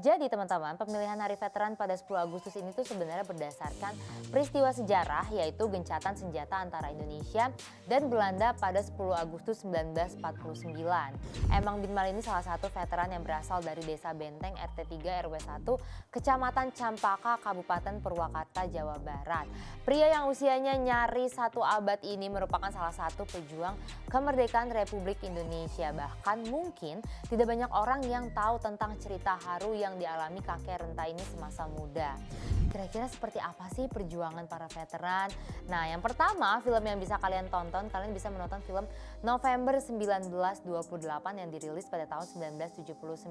Jadi teman-teman, pemilihan Hari Veteran pada 10 Agustus ini tuh sebenarnya berdasarkan peristiwa sejarah yaitu gencatan senjata antara Indonesia dan Belanda pada 10 Agustus 1949. Emang bin Mal ini salah satu veteran yang berasal dari Desa Benteng RT 3 RW 1, Kecamatan Campaka, Kabupaten Purwakarta, Jawa Barat. Pria yang usianya nyaris satu abad ini merupakan salah satu pejuang kemerdekaan Republik Indonesia. Bahkan mungkin tidak banyak orang yang tahu tentang cerita haru yang dialami kakek renta ini semasa muda. Kira-kira seperti apa sih perjuangan para veteran? Nah, yang pertama, film yang bisa kalian tonton, kalian bisa menonton film November 1928 yang dirilis pada tahun 1979.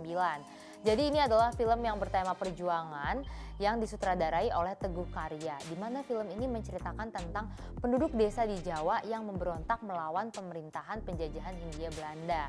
Jadi ini adalah film yang bertema perjuangan yang disutradarai oleh Teguh Karya, di mana film ini menceritakan tentang penduduk desa di Jawa yang memberontak melawan pemerintahan penjajahan Hindia Belanda.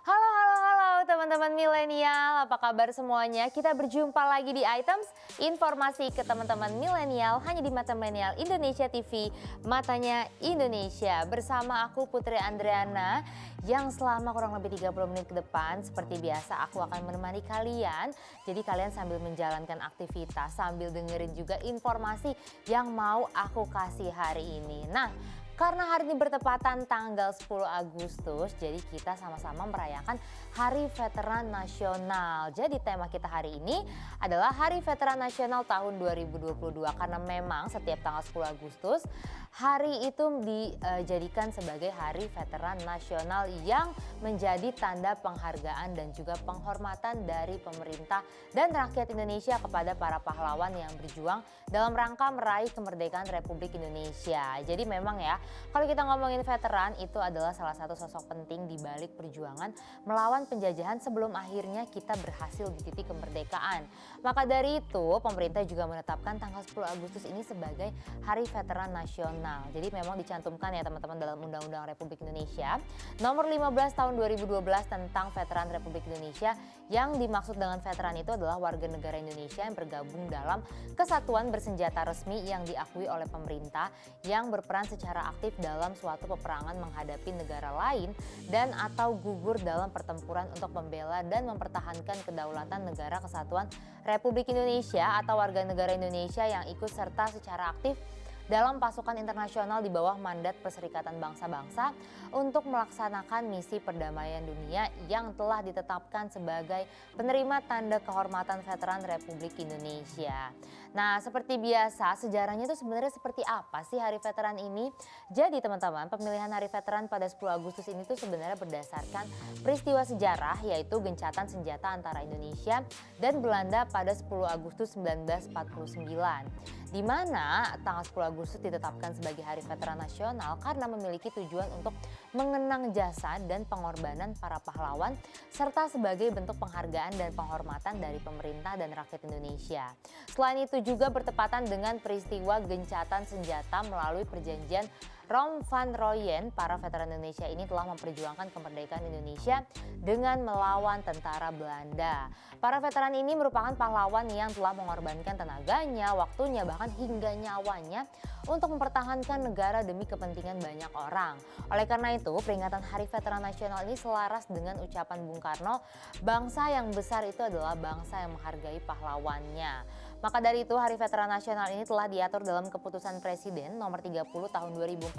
Halo teman-teman milenial, apa kabar semuanya? Kita berjumpa lagi di Items, informasi ke teman-teman milenial hanya di Mata Milenial Indonesia TV, Matanya Indonesia. Bersama aku Putri Andriana yang selama kurang lebih 30 menit ke depan seperti biasa aku akan menemani kalian. Jadi kalian sambil menjalankan aktivitas, sambil dengerin juga informasi yang mau aku kasih hari ini. Nah, karena hari ini bertepatan tanggal 10 Agustus, jadi kita sama-sama merayakan Hari Veteran Nasional. Jadi tema kita hari ini adalah Hari Veteran Nasional tahun 2022 karena memang setiap tanggal 10 Agustus hari itu dijadikan sebagai Hari Veteran Nasional yang menjadi tanda penghargaan dan juga penghormatan dari pemerintah dan rakyat Indonesia kepada para pahlawan yang berjuang dalam rangka meraih kemerdekaan Republik Indonesia. Jadi memang ya, kalau kita ngomongin veteran itu adalah salah satu sosok penting di balik perjuangan melawan penjajahan sebelum akhirnya kita berhasil di titik kemerdekaan. Maka dari itu pemerintah juga menetapkan tanggal 10 Agustus ini sebagai Hari Veteran Nasional. Jadi memang dicantumkan ya teman-teman dalam Undang-Undang Republik Indonesia nomor 15 tahun 2012 tentang Veteran Republik Indonesia. Yang dimaksud dengan veteran itu adalah warga negara Indonesia yang bergabung dalam kesatuan bersenjata resmi yang diakui oleh pemerintah yang berperan secara aktif dalam suatu peperangan menghadapi negara lain dan atau gugur dalam pertempuran untuk membela dan mempertahankan kedaulatan negara kesatuan Republik Indonesia atau warga negara Indonesia yang ikut serta secara aktif dalam pasukan internasional di bawah mandat Perserikatan Bangsa-Bangsa untuk melaksanakan misi perdamaian dunia yang telah ditetapkan sebagai penerima tanda kehormatan veteran Republik Indonesia. Nah, seperti biasa, sejarahnya itu sebenarnya seperti apa sih Hari Veteran ini? Jadi teman-teman, pemilihan Hari Veteran pada 10 Agustus ini tuh sebenarnya berdasarkan peristiwa sejarah yaitu gencatan senjata antara Indonesia dan Belanda pada 10 Agustus 1949. Di mana tanggal 10 Agustus ditetapkan sebagai Hari Veteran Nasional karena memiliki tujuan untuk mengenang jasa dan pengorbanan para pahlawan serta sebagai bentuk penghargaan dan penghormatan dari pemerintah dan rakyat Indonesia. Selain itu juga bertepatan dengan peristiwa gencatan senjata melalui perjanjian Rom Van Rooyen, para veteran Indonesia ini telah memperjuangkan kemerdekaan Indonesia dengan melawan tentara Belanda. Para veteran ini merupakan pahlawan yang telah mengorbankan tenaganya, waktunya, bahkan hingga nyawanya untuk mempertahankan negara demi kepentingan banyak orang. Oleh karena itu, peringatan Hari Veteran Nasional ini selaras dengan ucapan Bung Karno, bangsa yang besar itu adalah bangsa yang menghargai pahlawannya. Maka dari itu Hari Veteran Nasional ini telah diatur dalam Keputusan Presiden nomor 30 tahun 2014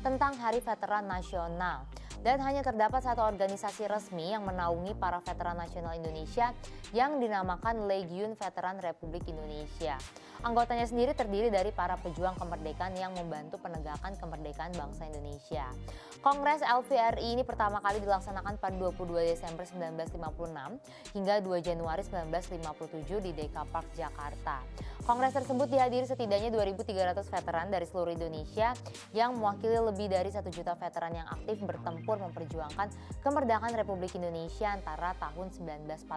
tentang Hari Veteran Nasional. Dan hanya terdapat satu organisasi resmi yang menaungi para veteran nasional Indonesia yang dinamakan Legiun Veteran Republik Indonesia. Anggotanya sendiri terdiri dari para pejuang kemerdekaan yang membantu penegakan kemerdekaan bangsa Indonesia. Kongres LVRI ini pertama kali dilaksanakan pada 22 Desember 1956 hingga 2 Januari 1957 di Deka Park, Jakarta. Kongres tersebut dihadiri setidaknya 2.300 veteran dari seluruh Indonesia yang mewakili lebih dari 1 juta veteran yang aktif bertempur bertempur memperjuangkan kemerdekaan Republik Indonesia antara tahun 1945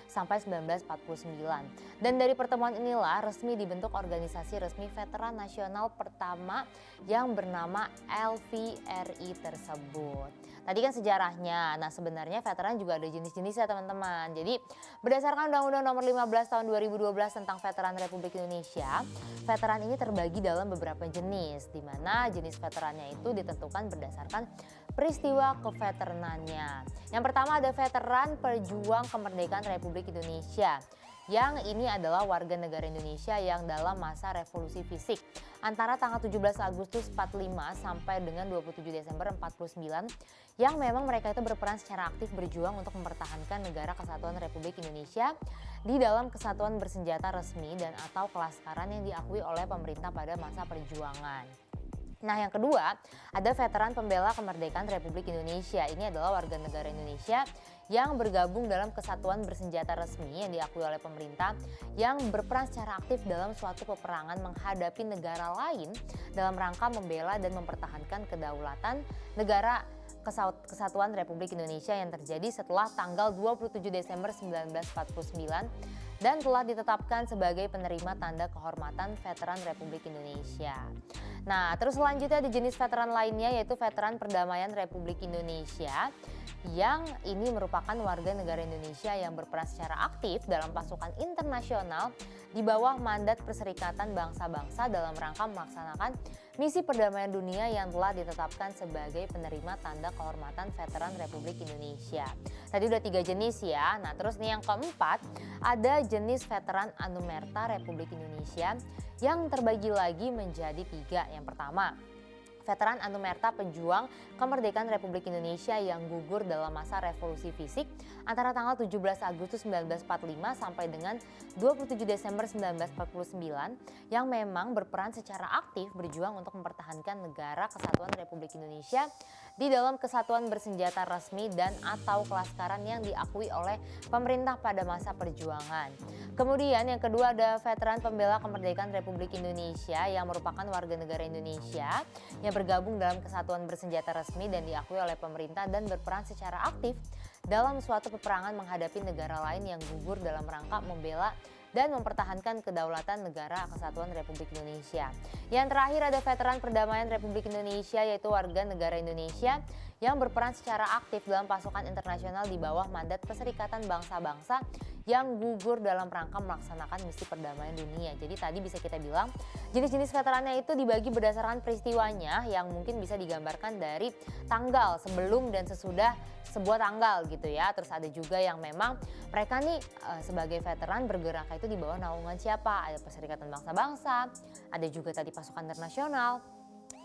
sampai 1949. Dan dari pertemuan inilah resmi dibentuk organisasi resmi Veteran Nasional pertama yang bernama LVRI tersebut. Tadi kan sejarahnya, nah sebenarnya veteran juga ada jenis-jenisnya teman-teman. Jadi berdasarkan Undang-Undang Nomor 15 Tahun 2012 tentang Veteran Republik Indonesia, veteran ini terbagi dalam beberapa jenis, di mana jenis veterannya itu ditentukan berdasarkan peristiwa keveteranannya. Yang pertama ada veteran pejuang kemerdekaan Republik Indonesia. Yang ini adalah warga negara Indonesia yang dalam masa revolusi fisik antara tanggal 17 Agustus 45 sampai dengan 27 Desember 49 yang memang mereka itu berperan secara aktif berjuang untuk mempertahankan negara kesatuan Republik Indonesia di dalam kesatuan bersenjata resmi dan atau kelaskaran yang diakui oleh pemerintah pada masa perjuangan. Nah yang kedua ada veteran pembela kemerdekaan Republik Indonesia. Ini adalah warga negara Indonesia yang bergabung dalam kesatuan bersenjata resmi yang diakui oleh pemerintah yang berperan secara aktif dalam suatu peperangan menghadapi negara lain dalam rangka membela dan mempertahankan kedaulatan negara Kesatuan Republik Indonesia yang terjadi setelah tanggal 27 Desember 1949 dan telah ditetapkan sebagai penerima tanda kehormatan Veteran Republik Indonesia. Nah, terus selanjutnya ada jenis veteran lainnya yaitu Veteran Perdamaian Republik Indonesia yang ini merupakan warga negara Indonesia yang berperan secara aktif dalam pasukan internasional di bawah mandat Perserikatan Bangsa-Bangsa dalam rangka melaksanakan misi perdamaian dunia yang telah ditetapkan sebagai penerima tanda kehormatan Veteran Republik Indonesia. Tadi udah 3 jenis ya. Nah terus nih yang keempat ada jenis Veteran Anumerta Republik Indonesia yang terbagi lagi menjadi 3. Yang pertama, Veteran Anumerta pejuang kemerdekaan Republik Indonesia yang gugur dalam masa revolusi fisik antara tanggal 17 Agustus 1945 sampai dengan 27 Desember 1949 yang memang berperan secara aktif berjuang untuk mempertahankan negara kesatuan Republik Indonesia di dalam kesatuan bersenjata resmi dan atau kelaskaran yang diakui oleh pemerintah pada masa perjuangan. Kemudian yang kedua ada Veteran Pembela Kemerdekaan Republik Indonesia yang merupakan warga negara Indonesia yang bergabung dalam kesatuan bersenjata resmi dan diakui oleh pemerintah dan berperan secara aktif dalam suatu peperangan menghadapi negara lain yang gugur dalam rangka membela dan mempertahankan kedaulatan negara kesatuan Republik Indonesia. Yang terakhir ada Veteran Perdamaian Republik Indonesia yaitu warga negara Indonesia yang berperan secara aktif dalam pasukan internasional di bawah mandat Perserikatan Bangsa-Bangsa yang gugur dalam rangka melaksanakan misi perdamaian dunia. Jadi tadi bisa kita bilang jenis-jenis veterannya itu dibagi berdasarkan peristiwanya yang mungkin bisa digambarkan dari tanggal sebelum dan sesudah sebuah tanggal gitu ya. Terus ada juga yang memang mereka nih sebagai veteran bergerak itu di bawah naungan siapa? Ada Perserikatan Bangsa-Bangsa, ada juga tadi pasukan internasional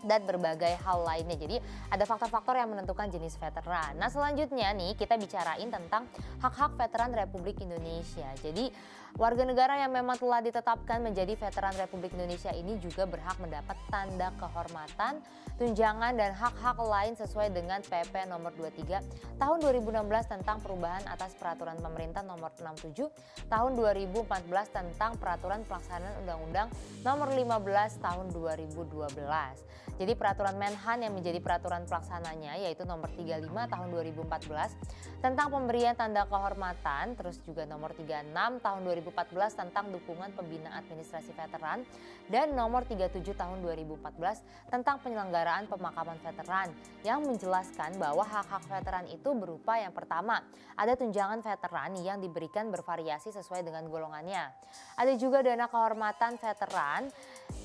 dan berbagai hal lainnya. Jadi ada faktor-faktor yang menentukan jenis veteran. Nah selanjutnya nih kita bicarain tentang hak-hak veteran Republik Indonesia. Jadi warga negara yang memang telah ditetapkan menjadi veteran Republik Indonesia ini juga berhak mendapat tanda kehormatan, tunjangan dan hak-hak lain sesuai dengan PP nomor 23 tahun 2016 tentang perubahan atas peraturan pemerintah nomor 67 tahun 2014 tentang peraturan pelaksanaan Undang-Undang nomor 15 tahun 2012. Jadi peraturan Menhan yang menjadi peraturan pelaksananya yaitu nomor 35 tahun 2014 tentang pemberian tanda kehormatan, terus juga nomor 36 tahun 2014 tentang dukungan pembinaan administrasi veteran dan nomor 37 tahun 2014 tentang penyelenggaraan pemakaman veteran yang menjelaskan bahwa hak-hak veteran itu berupa yang pertama, ada tunjangan veteran yang diberikan bervariasi sesuai dengan golongannya. Ada juga dana kehormatan veteran,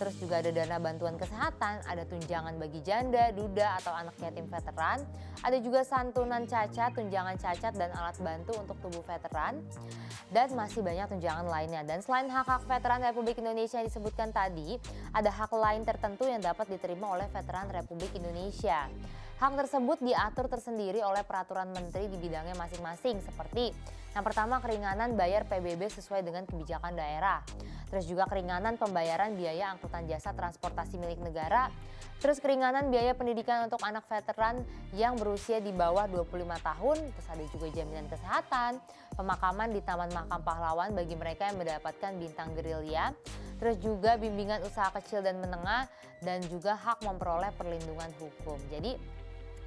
terus juga ada dana bantuan kesehatan, ada tunjangan bagi janda, duda atau anak yatim veteran, ada juga santunan cacat, tunjangan cacat dan alat bantu untuk tubuh veteran, dan masih banyak tunjangan lainnya. Dan selain hak-hak veteran Republik Indonesia yang disebutkan tadi, ada hak lain tertentu yang dapat diterima oleh veteran Republik Indonesia. Hak tersebut diatur tersendiri oleh peraturan menteri di bidangnya masing-masing seperti yang pertama keringanan bayar PBB sesuai dengan kebijakan daerah. Terus juga keringanan pembayaran biaya angkutan jasa transportasi milik negara. Terus keringanan biaya pendidikan untuk anak veteran yang berusia di bawah 25 tahun. Terus ada juga jaminan kesehatan, pemakaman di Taman Makam Pahlawan bagi mereka yang mendapatkan bintang gerilya. Terus juga bimbingan usaha kecil dan menengah dan juga hak memperoleh perlindungan hukum. Jadi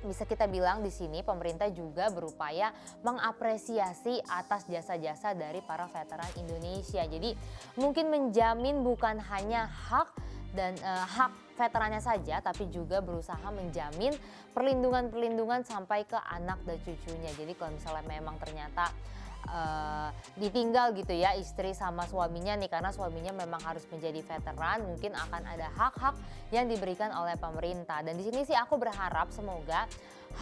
bisa kita bilang di sini pemerintah juga berupaya mengapresiasi atas jasa-jasa dari para veteran Indonesia. Jadi mungkin menjamin bukan hanya hak dan hak veterannya saja, tapi juga berusaha menjamin perlindungan-perlindungan sampai ke anak dan cucunya. Jadi kalau misalnya memang ternyata ditinggal gitu ya istri sama suaminya nih, karena suaminya memang harus menjadi veteran, mungkin akan ada hak-hak yang diberikan oleh pemerintah. Dan di sini sih aku berharap semoga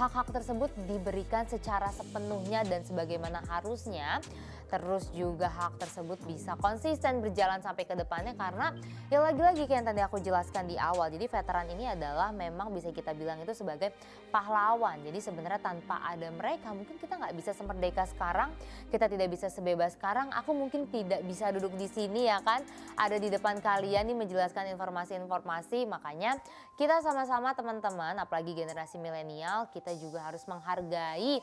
hak-hak tersebut diberikan secara sepenuhnya dan sebagaimana harusnya. Terus juga hak tersebut bisa konsisten berjalan sampai ke depannya, karena ya lagi-lagi kayak yang tadi aku jelaskan di awal. Jadi veteran ini adalah memang bisa kita bilang itu sebagai pahlawan. Jadi sebenarnya tanpa ada mereka mungkin kita nggak bisa semerdeka sekarang, kita tidak bisa sebebas sekarang. Aku mungkin tidak bisa duduk di sini ya kan, ada di depan kalian nih menjelaskan informasi-informasi. Makanya kita sama-sama teman-teman, apalagi generasi milenial, kita juga harus menghargai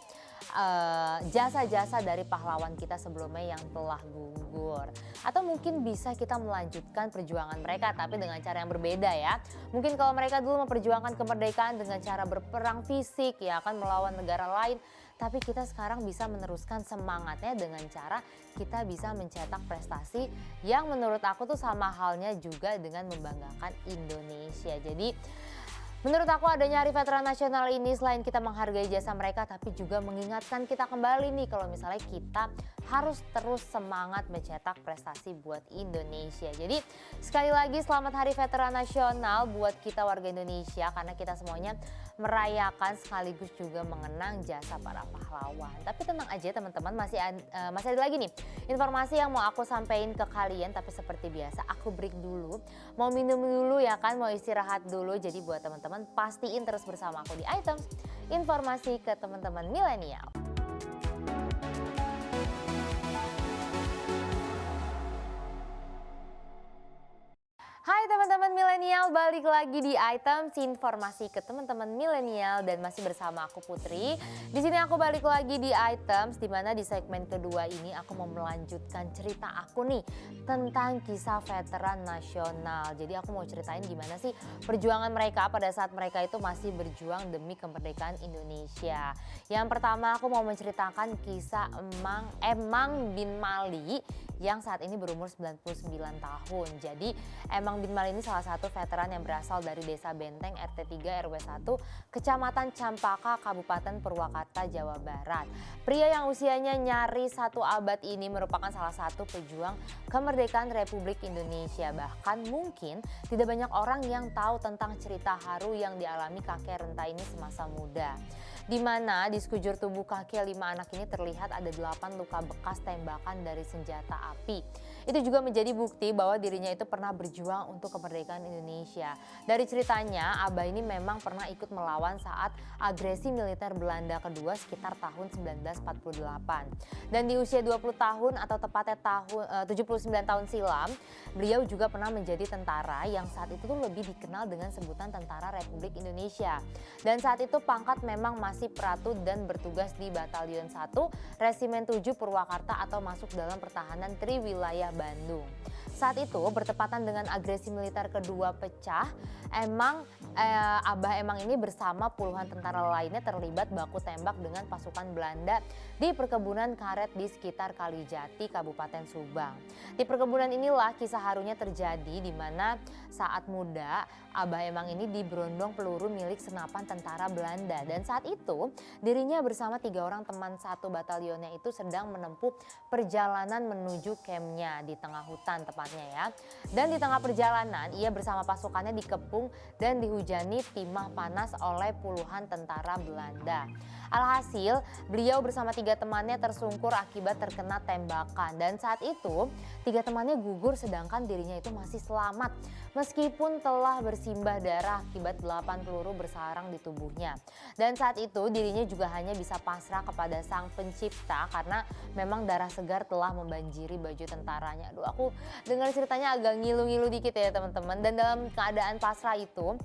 jasa-jasa dari pahlawan kita sebelumnya yang telah gugur. Atau mungkin bisa kita melanjutkan perjuangan mereka tapi dengan cara yang berbeda ya. Mungkin kalau mereka dulu memperjuangkan kemerdekaan dengan cara berperang fisik ya kan, melawan negara lain, tapi kita sekarang bisa meneruskan semangatnya dengan cara kita bisa mencetak prestasi yang menurut aku tuh sama halnya juga dengan membanggakan Indonesia. Jadi menurut aku adanya Hari Veteran Nasional ini selain kita menghargai jasa mereka, tapi juga mengingatkan kita kembali nih kalau misalnya kita harus terus semangat mencetak prestasi buat Indonesia. Jadi sekali lagi selamat Hari Veteran Nasional buat kita warga Indonesia, karena kita semuanya merayakan sekaligus juga mengenang jasa para pahlawan. Tapi tenang aja teman-teman, masih ada lagi nih informasi yang mau aku sampaikan ke kalian. Tapi seperti biasa aku break dulu, mau minum dulu ya kan, mau istirahat dulu. Jadi buat teman-teman pastiin terus bersama aku di Items, informasi ke teman-teman milenial. Hai teman-teman milenial, balik lagi di Items, informasi ke teman-teman milenial dan masih bersama aku Putri. Di sini aku balik lagi di Items, di mana di segmen kedua ini aku mau melanjutkan cerita aku nih tentang kisah veteran nasional. Jadi aku mau ceritain gimana sih perjuangan mereka pada saat mereka itu masih berjuang demi kemerdekaan Indonesia. Yang pertama aku mau menceritakan kisah Emang bin Mali yang saat ini berumur 99 tahun. Jadi Emang bin Mali ini salah satu veteran yang berasal dari Desa Benteng RT 3 RW 1 Kecamatan Campaka Kabupaten Purwakarta Jawa Barat. Pria yang usianya nyaris 1 abad ini merupakan salah satu pejuang kemerdekaan Republik Indonesia. Bahkan mungkin tidak banyak orang yang tahu tentang cerita haru yang dialami kakek renta ini semasa muda. Di mana di sekujur tubuh kakek 5 anak ini terlihat ada 8 luka bekas tembakan dari senjata api. Itu juga menjadi bukti bahwa dirinya itu pernah berjuang untuk kemerdekaan Indonesia. Dari ceritanya, Abah ini memang pernah ikut melawan saat agresi militer Belanda kedua sekitar tahun 1948. Dan di usia 20 tahun atau tepatnya 79 tahun silam, beliau juga pernah menjadi tentara yang saat itu tuh lebih dikenal dengan sebutan Tentara Republik Indonesia. Dan saat itu pangkat memang masih Pratu dan bertugas di Batalion 1 Resimen 7 Purwakarta atau masuk dalam pertahanan Triwilayah Bandung. Saat itu bertepatan dengan agresi militer kedua pecah, Abah Emang ini bersama puluhan tentara lainnya terlibat baku tembak dengan pasukan Belanda di perkebunan karet di sekitar Kalijati, Kabupaten Subang. Di perkebunan inilah kisah harunya terjadi, di mana saat muda Abah Emang ini diberondong peluru milik senapan tentara Belanda. Dan saat itu dirinya bersama 3 orang teman satu batalionnya itu sedang menempuh perjalanan menuju campnya di tengah hutan tepatnya ya. Dan di tengah perjalanan ia bersama pasukannya dikepung dan dihujani timah panas oleh puluhan tentara Belanda. Alhasil beliau bersama 3 temannya tersungkur akibat terkena tembakan, dan saat itu 3 temannya gugur sedangkan dirinya itu masih selamat meskipun telah bersimbah darah akibat 8 peluru bersarang di tubuhnya. Dan saat itu dirinya juga hanya bisa pasrah kepada Sang Pencipta karena memang darah segar telah membanjiri baju tentaranya. Aduh, aku dengar ceritanya agak ngilu-ngilu dikit ya teman-teman. Dan dalam keadaan pasrah itu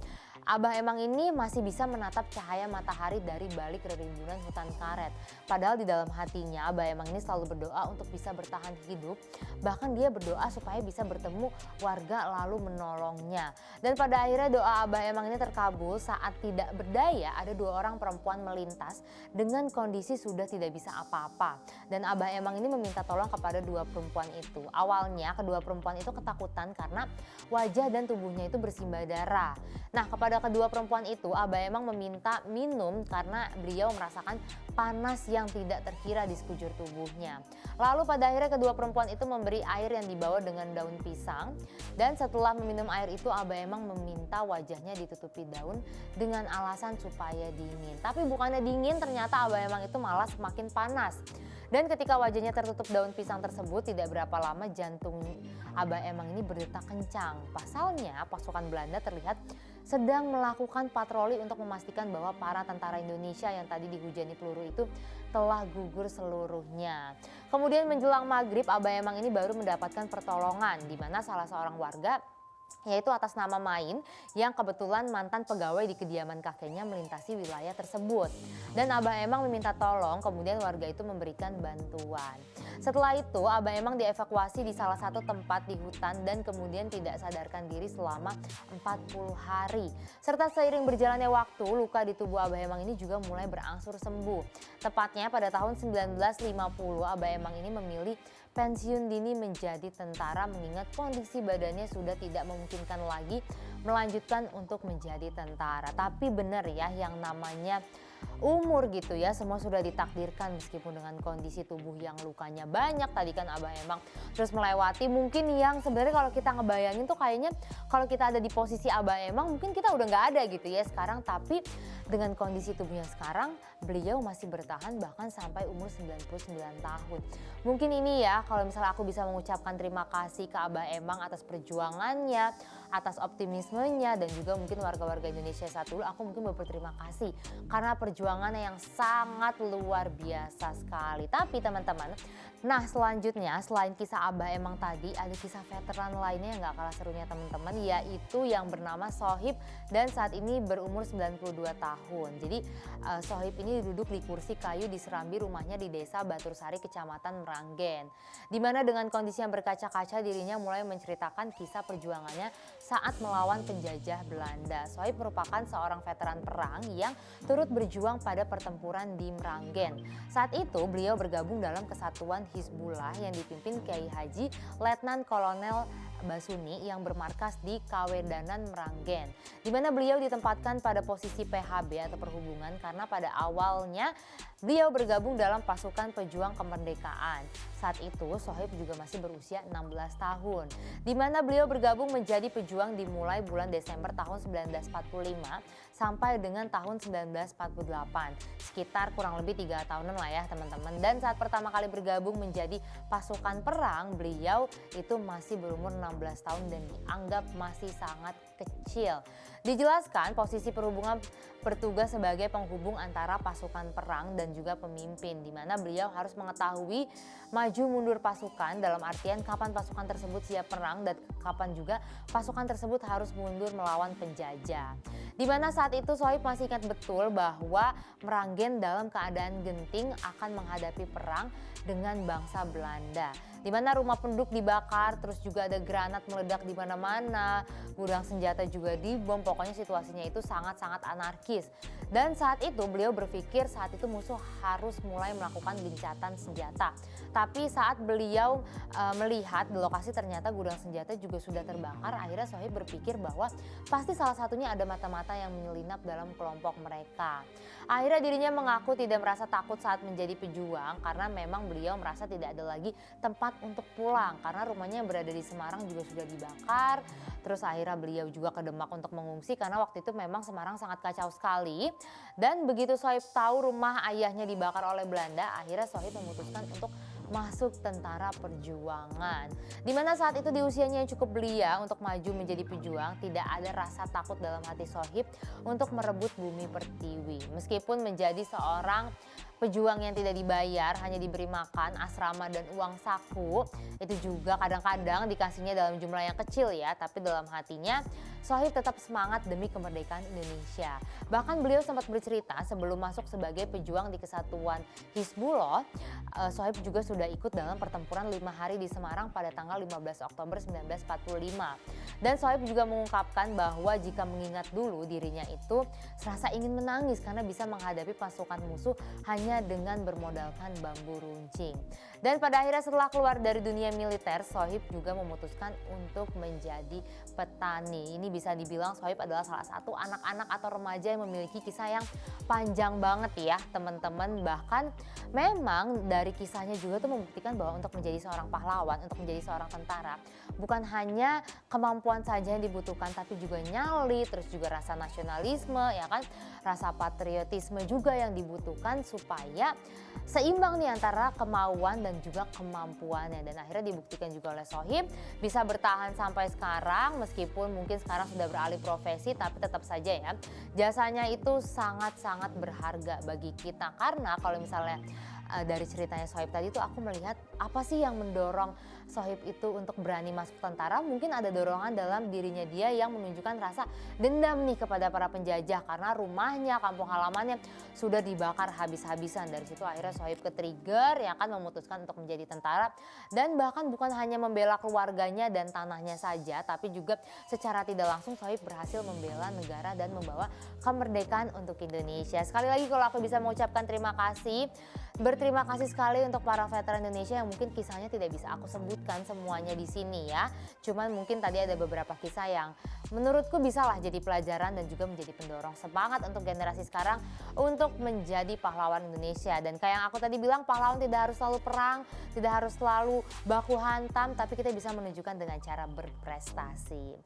Abah Emang ini masih bisa menatap cahaya matahari dari balik rimbunan hutan karet. Padahal di dalam hatinya Abah Emang ini selalu berdoa untuk bisa bertahan hidup. Bahkan dia berdoa supaya bisa bertemu warga lalu menolongnya. Dan pada akhirnya doa Abah Emang ini terkabul saat tidak berdaya ada 2 orang perempuan melintas dengan kondisi sudah tidak bisa apa-apa. Dan Abah Emang ini meminta tolong kepada 2 perempuan itu. Awalnya kedua perempuan itu ketakutan karena wajah dan tubuhnya itu bersimbah darah. Nah, kepada kedua perempuan itu Abah Emang meminta minum karena beliau merasakan panas yang tidak terkira di sekujur tubuhnya. Lalu pada akhirnya kedua perempuan itu memberi air yang dibawa dengan daun pisang. Dan setelah meminum air itu Abah Emang meminta wajahnya ditutupi daun dengan alasan supaya dingin. Tapi bukannya dingin, ternyata Abah Emang itu malah semakin panas. Dan ketika wajahnya tertutup daun pisang tersebut, tidak berapa lama jantung Abah Emang ini berdetak kencang. Pasalnya pasukan Belanda terlihat sedang melakukan patroli untuk memastikan bahwa para tentara Indonesia yang tadi dihujani peluru itu telah gugur seluruhnya. Kemudian menjelang maghrib Abah Emang ini baru mendapatkan pertolongan di mana salah seorang warga yaitu atas nama Main yang kebetulan mantan pegawai di kediaman kakeknya melintasi wilayah tersebut. Dan Abah Emang meminta tolong, kemudian warga itu memberikan bantuan. Setelah itu Abah Emang dievakuasi di salah satu tempat di hutan dan kemudian tidak sadarkan diri selama 40 hari. Serta seiring berjalannya waktu, luka di tubuh Abah Emang ini juga mulai berangsur sembuh. Tepatnya pada tahun 1950 Abah Emang ini memilih pensiun dini menjadi tentara mengingat kondisi badannya sudah tidak memungkinkan lagi melanjutkan untuk menjadi tentara. Tapi benar ya, yang namanya umur gitu ya, semua sudah ditakdirkan meskipun dengan kondisi tubuh yang lukanya banyak. Tadi kan Abah Emang terus melewati mungkin yang sebenarnya kalau kita ngebayangin tuh kayaknya kalau kita ada di posisi Abah Emang mungkin kita udah nggak ada gitu ya sekarang. Tapi dengan kondisi tubuhnya sekarang beliau masih bertahan bahkan sampai umur 99 tahun. Mungkin ini ya kalau misalnya aku bisa mengucapkan terima kasih ke Abah Emang atas perjuangannya, atas optimismenya, dan juga mungkin warga-warga Indonesia saat dulu aku mungkin berterima kasih karena perjuangannya yang sangat luar biasa sekali. Tapi teman-teman, nah selanjutnya selain kisah Abah Emang tadi ada kisah veteran lainnya yang gak kalah serunya teman-teman, yaitu yang bernama Sohib dan saat ini berumur 92 tahun. Jadi Sohib ini duduk di kursi kayu di serambi rumahnya di desa Batursari, Kecamatan Meranggen. Dimana dengan kondisi yang berkaca-kaca dirinya mulai menceritakan kisah perjuangannya saat melawan penjajah Belanda. Sohib merupakan seorang veteran perang yang turut berjuang pada pertempuran di Meranggen. Saat itu beliau bergabung dalam kesatuan Hizbullah yang dipimpin Kiai Haji Letnan Kolonel Basuni yang bermarkas di Kawedanan Meranggen, di mana beliau ditempatkan pada posisi PHB atau perhubungan karena pada awalnya beliau bergabung dalam pasukan pejuang kemerdekaan. Saat itu Sohib juga masih berusia 16 tahun, di mana beliau bergabung menjadi pejuang dimulai bulan Desember tahun 1945 sampai dengan tahun 1948, sekitar kurang lebih 3 tahunan lah ya teman-teman. Dan saat pertama kali bergabung menjadi pasukan perang, beliau itu masih berumur 16 tahun dan dianggap masih sangat kecil. Dijelaskan posisi perhubungan bertugas sebagai penghubung antara pasukan perang dan juga pemimpin, di mana beliau harus mengetahui maju mundur pasukan dalam artian kapan pasukan tersebut siap perang dan kapan juga pasukan tersebut harus mundur melawan penjajah. Di mana saat itu Sohib masih ingat betul bahwa Meranggen dalam keadaan genting akan menghadapi perang dengan bangsa Belanda. Di mana rumah penduduk dibakar, terus juga ada granat meledak di mana-mana, gudang senjata juga dibom, pokoknya situasinya itu sangat-sangat anarkis. Dan saat itu beliau berpikir saat itu musuh harus mulai melakukan gencatan senjata. Tapi saat beliau melihat di lokasi ternyata gudang senjata juga sudah terbakar, akhirnya Sohib berpikir bahwa pasti salah satunya ada mata-mata yang menyelinap dalam kelompok mereka. Akhirnya dirinya mengaku tidak merasa takut saat menjadi pejuang karena memang beliau merasa tidak ada lagi tempat untuk pulang karena rumahnya yang berada di Semarang juga sudah dibakar. Terus akhirnya beliau juga ke Demak untuk mengungsi karena waktu itu memang Semarang sangat kacau sekali. Dan begitu Sohib tahu rumah ayahnya dibakar oleh Belanda, akhirnya Sohib memutuskan untuk masuk tentara perjuangan. Dimana saat itu di usianya yang cukup belia untuk maju menjadi pejuang, tidak ada rasa takut dalam hati Sohib untuk merebut bumi Pertiwi. Meskipun menjadi seorang pejuang yang tidak dibayar, hanya diberi makan, asrama, dan uang saku, itu juga kadang-kadang dikasihnya dalam jumlah yang kecil ya, tapi dalam hatinya Sohib tetap semangat demi kemerdekaan Indonesia. Bahkan beliau sempat bercerita sebelum masuk sebagai pejuang di Kesatuan Hizbullah, Sohib juga sudah ikut dalam pertempuran 5 hari di Semarang pada tanggal 15 Oktober 1945. Dan Sohib juga mengungkapkan bahwa jika mengingat dulu dirinya itu serasa ingin menangis karena bisa menghadapi pasukan musuh hanya dengan bermodalkan bambu runcing. Dan pada akhirnya setelah keluar dari dunia militer, Sohib juga memutuskan untuk menjadi petani. Ini bisa dibilang Sohib adalah salah satu anak-anak atau remaja yang memiliki kisah yang panjang banget ya teman-teman. Bahkan memang dari kisahnya juga tuh membuktikan bahwa untuk menjadi seorang pahlawan, untuk menjadi seorang tentara, bukan hanya kemampuan saja yang dibutuhkan, tapi juga nyali, terus juga rasa nasionalisme, ya kan, rasa patriotisme juga yang dibutuhkan supaya seimbang nih antara kemauan dan juga kemampuannya. Dan akhirnya dibuktikan juga oleh Sohib bisa bertahan sampai sekarang, meskipun mungkin sekarang sudah beralih profesi, tapi tetap saja ya jasanya itu sangat-sangat berharga bagi kita. Karena kalau misalnya dari ceritanya Sohib tadi tuh aku melihat apa sih yang mendorong Sohib itu untuk berani masuk tentara. Mungkin ada dorongan dalam dirinya dia yang menunjukkan rasa dendam nih kepada para penjajah karena rumahnya, kampung halamannya sudah dibakar habis-habisan. Dari situ akhirnya Sohib ke-trigger ya kan, memutuskan untuk menjadi tentara, dan bahkan bukan hanya membela keluarganya dan tanahnya saja, tapi juga secara tidak langsung Sohib berhasil membela negara dan membawa kemerdekaan untuk Indonesia. Sekali lagi kalau aku bisa mengucapkan terima kasih, berterima kasih sekali untuk para veteran Indonesia yang mungkin kisahnya tidak bisa aku sebutkan semuanya di sini ya. Cuman mungkin tadi ada beberapa kisah yang menurutku bisalah jadi pelajaran dan juga menjadi pendorong semangat untuk generasi sekarang untuk menjadi pahlawan Indonesia. Dan kayak yang aku tadi bilang, pahlawan tidak harus selalu perang, tidak harus selalu baku hantam, tapi kita bisa menunjukkan dengan cara berprestasi.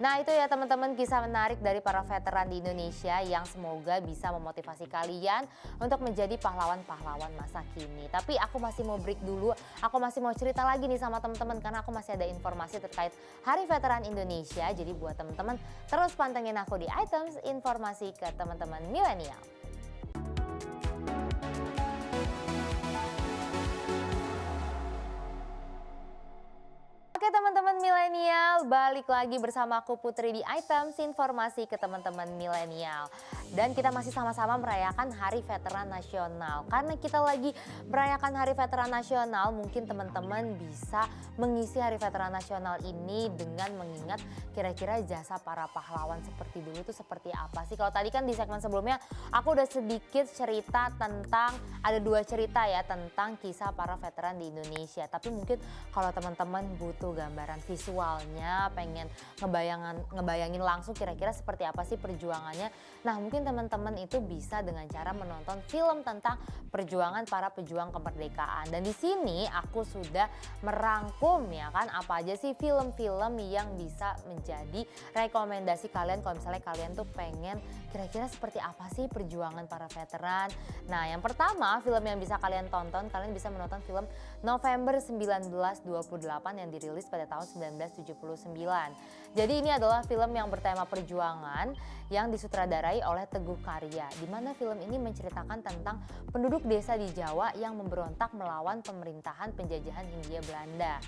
Nah itu ya teman-teman, kisah menarik dari para veteran di Indonesia yang semoga bisa memotivasi kalian untuk menjadi pahlawan-pahlawan masa kini. Tapi aku masih mau break dulu, aku masih mau cerita lagi nih sama teman-teman karena aku masih ada informasi terkait Hari Veteran Indonesia. Jadi buat teman-teman terus pantengin aku di Items, informasi ke teman-teman milenial. Oke teman-teman milenial, balik lagi bersama aku Putri di Items, informasi ke teman-teman milenial. Dan kita masih sama-sama merayakan Hari Veteran Nasional. Karena kita lagi merayakan Hari Veteran Nasional, mungkin teman-teman bisa mengisi Hari Veteran Nasional ini dengan mengingat kira-kira jasa para pahlawan seperti dulu itu seperti apa sih. Kalau tadi kan di segmen sebelumnya aku udah sedikit cerita tentang, ada 2 cerita ya tentang kisah para veteran di Indonesia. Tapi mungkin kalau teman-teman butuh gambaran visualnya, pengen ngebayangin langsung kira-kira seperti apa sih perjuangannya. Nah mungkin teman-teman itu bisa dengan cara menonton film tentang perjuangan para pejuang kemerdekaan. Dan di sini aku sudah merangkum ya kan apa aja sih film-film yang bisa menjadi rekomendasi kalian kalau misalnya kalian tuh pengen kira-kira seperti apa sih perjuangan para veteran. Nah yang pertama film yang bisa kalian tonton, kalian bisa menonton film November 1928 yang dirilis pada tahun 1979. Jadi ini adalah film yang bertema perjuangan yang disutradarai oleh Teguh Karya, di mana film ini menceritakan tentang penduduk desa di Jawa yang memberontak melawan pemerintahan penjajahan Hindia Belanda.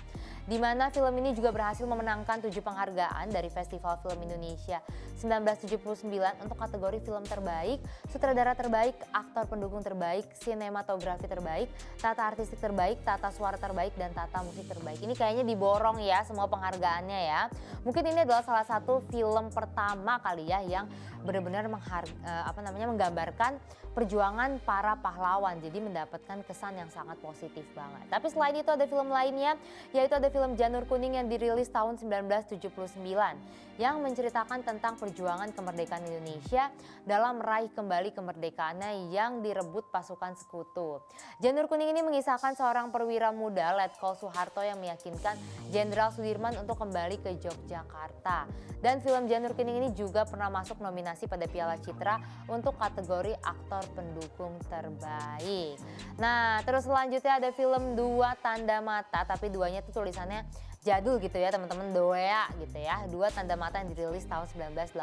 Di mana film ini juga berhasil memenangkan 7 penghargaan dari Festival Film Indonesia 1979 untuk kategori film terbaik, sutradara terbaik, aktor pendukung terbaik, sinematografi terbaik, tata artistik terbaik, tata suara terbaik, dan tata musik terbaik. Ini kayaknya diborong ya semua penghargaannya ya. Mungkin ini adalah salah satu film pertama kali ya yang benar-benar menggambarkan perjuangan para pahlawan, jadi mendapatkan kesan yang sangat positif banget. Tapi selain itu ada film lainnya, yaitu ada film Janur Kuning yang dirilis tahun 1979 yang menceritakan tentang perjuangan kemerdekaan Indonesia dalam meraih kembali kemerdekaannya yang direbut pasukan sekutu. Janur Kuning ini mengisahkan seorang perwira muda Letkol Soeharto yang meyakinkan Jenderal Sudirman untuk kembali ke Yogyakarta. Dan film Janur Kuning ini juga pernah masuk nominasi pada Piala Citra untuk kategori aktor pendukung terbaik. Nah, terus selanjutnya ada film Dua Tanda Mata, tapi duanya itu tulisannya jadul gitu ya teman-teman, Doea gitu ya. Dua Tanda Mata yang dirilis tahun 1985.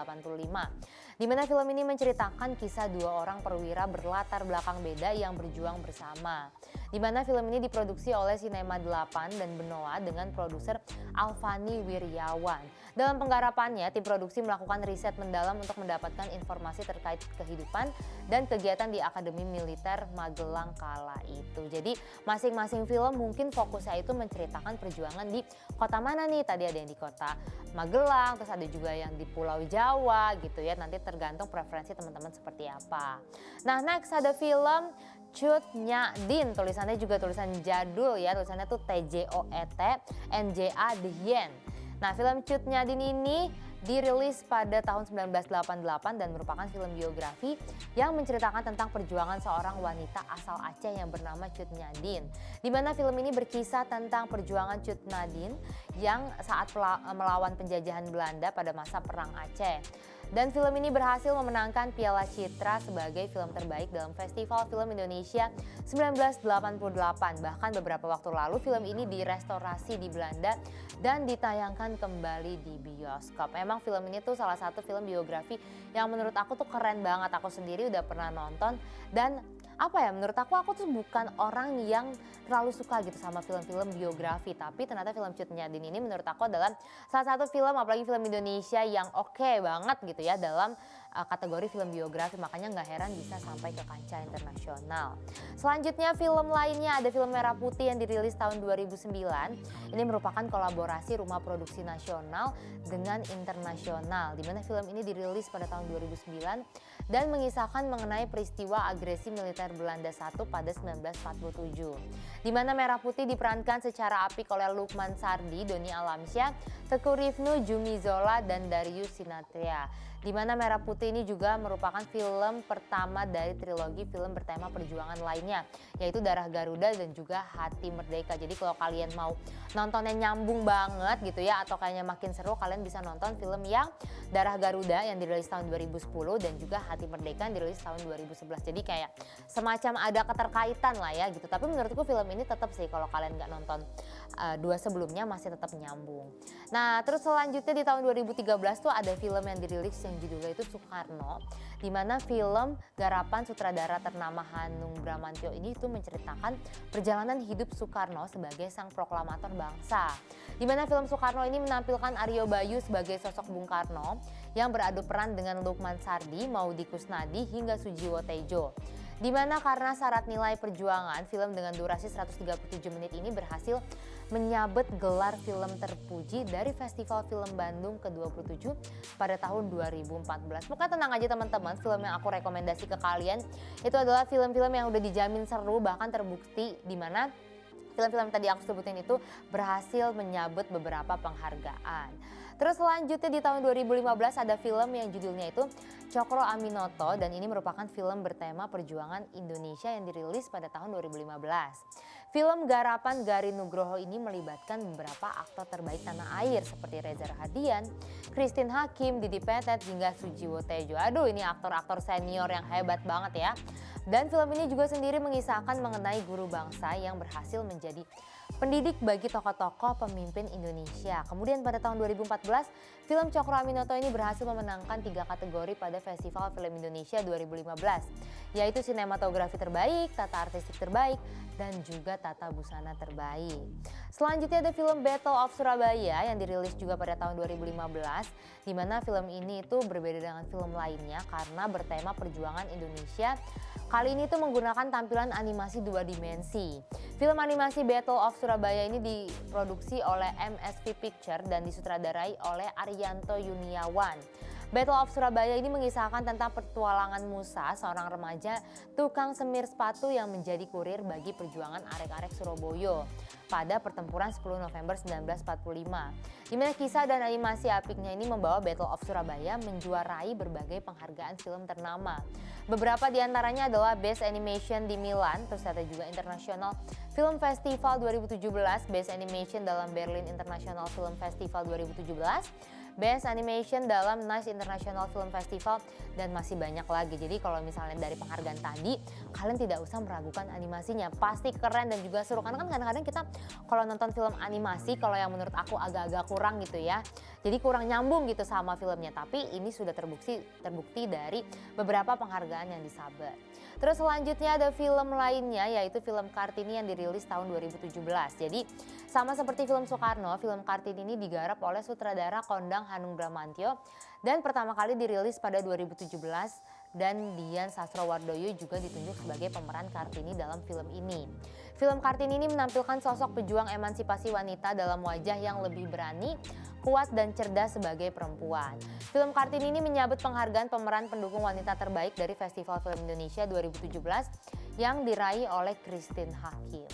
Di mana film ini menceritakan kisah 2 orang perwira berlatar belakang beda yang berjuang bersama. di mana film ini diproduksi oleh Cinema 8 dan Benoa dengan produser Alfani Wiryawan. Dalam penggarapannya, tim produksi melakukan riset mendalam untuk mendapatkan informasi terkait kehidupan dan kegiatan di Akademi Militer Magelang kala itu. Jadi masing-masing film mungkin fokusnya itu menceritakan perjuangan di kota mana nih. Tadi ada yang di kota Magelang, terus ada juga yang di Pulau Jawa gitu ya. Nanti tergantung preferensi teman-teman seperti apa. Nah, next ada film Cut Nyak Dien, tulisannya juga tulisan jadul ya, tulisannya tuh TJOET NJA Dien. Nah, film Cut Nyak Dien ini dirilis pada tahun 1988 dan merupakan film biografi yang menceritakan tentang perjuangan seorang wanita asal Aceh yang bernama Cut Nyak Dien. Di mana film ini berkisah tentang perjuangan Cut Nyak Dien yang saat melawan penjajahan Belanda pada masa Perang Aceh. Dan film ini berhasil memenangkan Piala Citra sebagai film terbaik dalam Festival Film Indonesia 1988. Bahkan beberapa waktu lalu film ini direstorasi di Belanda dan ditayangkan kembali di bioskop. Emang film ini tuh salah satu film biografi yang menurut aku tuh keren banget. Aku sendiri udah pernah nonton dan menurut aku tuh bukan orang yang terlalu suka gitu sama film-film biografi, tapi ternyata film Cut Nyak Dien ini menurut aku adalah salah satu film, apalagi film Indonesia yang oke banget gitu ya dalam kategori film biografi, makanya nggak heran bisa sampai ke kancah internasional. Selanjutnya film lainnya ada film Merah Putih yang dirilis tahun 2009. Ini merupakan kolaborasi rumah produksi nasional dengan internasional, di mana film ini dirilis pada tahun 2009 dan mengisahkan mengenai peristiwa agresi militer Belanda I pada 1947. Di mana Merah Putih diperankan secara apik oleh Lukman Sardi, Doni Alamsyah, Teguh Rifnu, Jumi Zola, dan Darius Sinathrya. Di mana Merah Putih ini juga merupakan film pertama dari trilogi film bertema perjuangan lainnya, yaitu Darah Garuda dan juga Hati Merdeka. Jadi kalau kalian mau nontonnya nyambung banget gitu ya, atau kayaknya makin seru, kalian bisa nonton film yang Darah Garuda yang dirilis tahun 2010 dan juga Hati Merdeka yang dirilis tahun 2011. Jadi kayak semacam ada keterkaitan lah ya gitu. Tapi menurutku film ini tetap sih kalau kalian nggak nonton dua sebelumnya masih tetap nyambung. Nah, terus selanjutnya di tahun 2013 tuh ada film yang dirilis yang judulnya itu Soekarno, di mana film garapan sutradara ternama Hanung Bramantyo ini itu menceritakan perjalanan hidup Soekarno sebagai sang proklamator bangsa. Di mana film Soekarno ini menampilkan Aryo Bayu sebagai sosok Bung Karno yang beradu peran dengan Lukman Sardi, Maudy Kusnadi hingga Sujiwo Tejo. Di mana karena syarat nilai perjuangan, film dengan durasi 137 menit ini berhasil menyabet gelar film terpuji dari Festival Film Bandung ke-27 pada tahun 2014. Pokoknya tenang aja teman-teman, film yang aku rekomendasi ke kalian itu adalah film-film yang udah dijamin seru, bahkan terbukti di mana film-film tadi aku sebutin itu berhasil menyabet beberapa penghargaan. Terus selanjutnya di tahun 2015 ada film yang judulnya itu Cokro Aminoto, dan ini merupakan film bertema perjuangan Indonesia yang dirilis pada tahun 2015. Film garapan Garin Nugroho ini melibatkan beberapa aktor terbaik tanah air seperti Reza Rahadian, Christine Hakim, Didi Petet hingga Sujiwo Tejo. Aduh, ini aktor-aktor senior yang hebat banget ya. Dan film ini juga sendiri mengisahkan mengenai guru bangsa yang berhasil menjadi pendidik bagi tokoh-tokoh pemimpin Indonesia. Kemudian pada tahun 2014, film Cokro Aminoto ini berhasil memenangkan 3 kategori pada Festival Film Indonesia 2015, yaitu sinematografi terbaik, tata artistik terbaik, dan juga tata busana terbaik. Selanjutnya ada film Battle of Surabaya yang dirilis juga pada tahun 2015, di mana film ini itu berbeda dengan film lainnya karena bertema perjuangan Indonesia. Kali ini tuh menggunakan tampilan animasi 2 dimensi. Film animasi Battle of Surabaya ini diproduksi oleh MSV Picture dan disutradarai oleh Arianto Yuniawan. Battle of Surabaya ini mengisahkan tentang petualangan Musa, seorang remaja tukang semir sepatu yang menjadi kurir bagi perjuangan arek-arek Surabaya pada pertempuran 10 November 1945. Di mana kisah dan animasi apiknya ini membawa Battle of Surabaya menjuarai berbagai penghargaan film ternama. Beberapa di antaranya adalah Best Animation di Milan, terus ada juga International Film Festival 2017, Best Animation dalam Berlin International Film Festival 2017, Best Animation dalam Nice International Film Festival, dan masih banyak lagi. Jadi kalau misalnya dari penghargaan tadi, kalian tidak usah meragukan animasinya. Pasti keren dan juga seru. Karena kan kadang-kadang kita kalau nonton film animasi, kalau yang menurut aku agak-agak kurang gitu ya, Jadi kurang nyambung gitu sama filmnya, tapi ini sudah terbukti dari beberapa penghargaan yang disabat. Terus selanjutnya ada film lainnya yaitu film Kartini yang dirilis tahun 2017. Jadi sama seperti film Soekarno, film Kartini ini digarap oleh sutradara kondang Hanung Bramantyo dan pertama kali dirilis pada 2017 dan Dian Sastrowardoyo juga ditunjuk sebagai pemeran Kartini dalam film ini. Film Kartini ini menampilkan sosok pejuang emansipasi wanita dalam wajah yang lebih berani, kuat dan cerdas sebagai perempuan. Film Kartini ini menyabet penghargaan pemeran pendukung wanita terbaik dari Festival Film Indonesia 2017 yang diraih oleh Christine Hakim.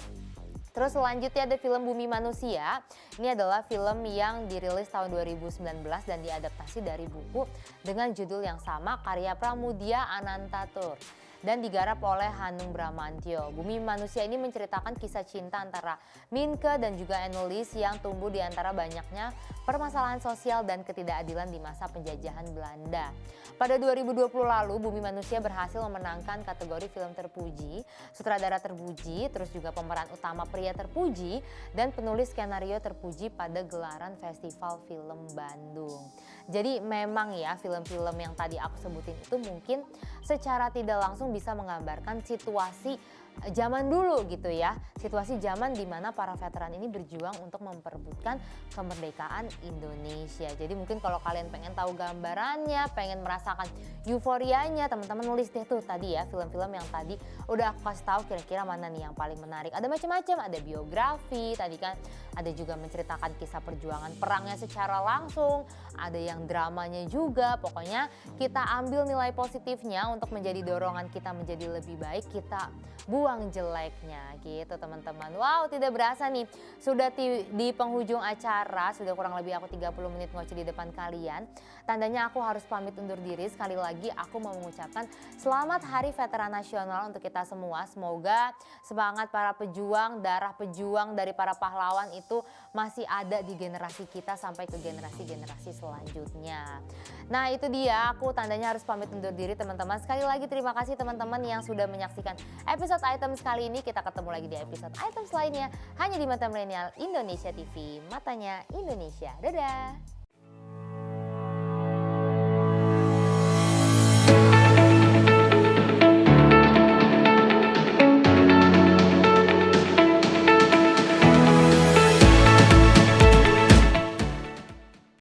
Terus selanjutnya ada film Bumi Manusia. Ini adalah film yang dirilis tahun 2019 dan diadaptasi dari buku dengan judul yang sama karya Pramudia Anantatur dan digarap oleh Hanung Bramantyo. Bumi Manusia ini menceritakan kisah cinta antara Minke dan juga Annelies yang tumbuh di antara banyaknya permasalahan sosial dan ketidakadilan di masa penjajahan Belanda. Pada 2020 lalu, Bumi Manusia berhasil memenangkan kategori film terpuji, sutradara terpuji, terus juga pemeran utama pria terpuji, dan penulis skenario terpuji pada gelaran Festival Film Bandung. Jadi memang ya film-film yang tadi aku sebutin itu mungkin secara tidak langsung bisa menggambarkan situasi zaman dulu gitu ya. Situasi zaman di mana para veteran ini berjuang untuk memperebutkan kemerdekaan Indonesia. Jadi mungkin kalau kalian pengen tahu gambarannya, pengen merasakan euforianya, teman-teman nulis deh tuh tadi ya film-film yang tadi udah aku kasih tahu kira-kira mana nih yang paling menarik. Ada macam-macam, ada biografi, tadi kan ada juga menceritakan kisah perjuangan perangnya secara langsung, ada yang dramanya juga. Pokoknya kita ambil nilai positifnya untuk menjadi dorongan kita menjadi lebih baik, kita buang jeleknya gitu teman-teman. Wow, tidak berasa nih sudah di penghujung acara, sudah kurang lebih aku 30 menit ngoceh di depan kalian. Tandanya aku harus pamit undur diri. Sekali lagi aku mau mengucapkan selamat Hari Veteran Nasional untuk kita semua. Semoga semangat para pejuang, darah pejuang dari para pahlawan itu masih ada di generasi kita sampai ke generasi-generasi selanjutnya. Nah itu dia, aku tandanya harus pamit undur diri teman-teman. Sekali lagi terima kasih teman-teman yang sudah menyaksikan episode Items kali ini. Kita ketemu lagi di episode Items lainnya hanya di Mata Milenial Indonesia TV. Matanya Indonesia. Dadah.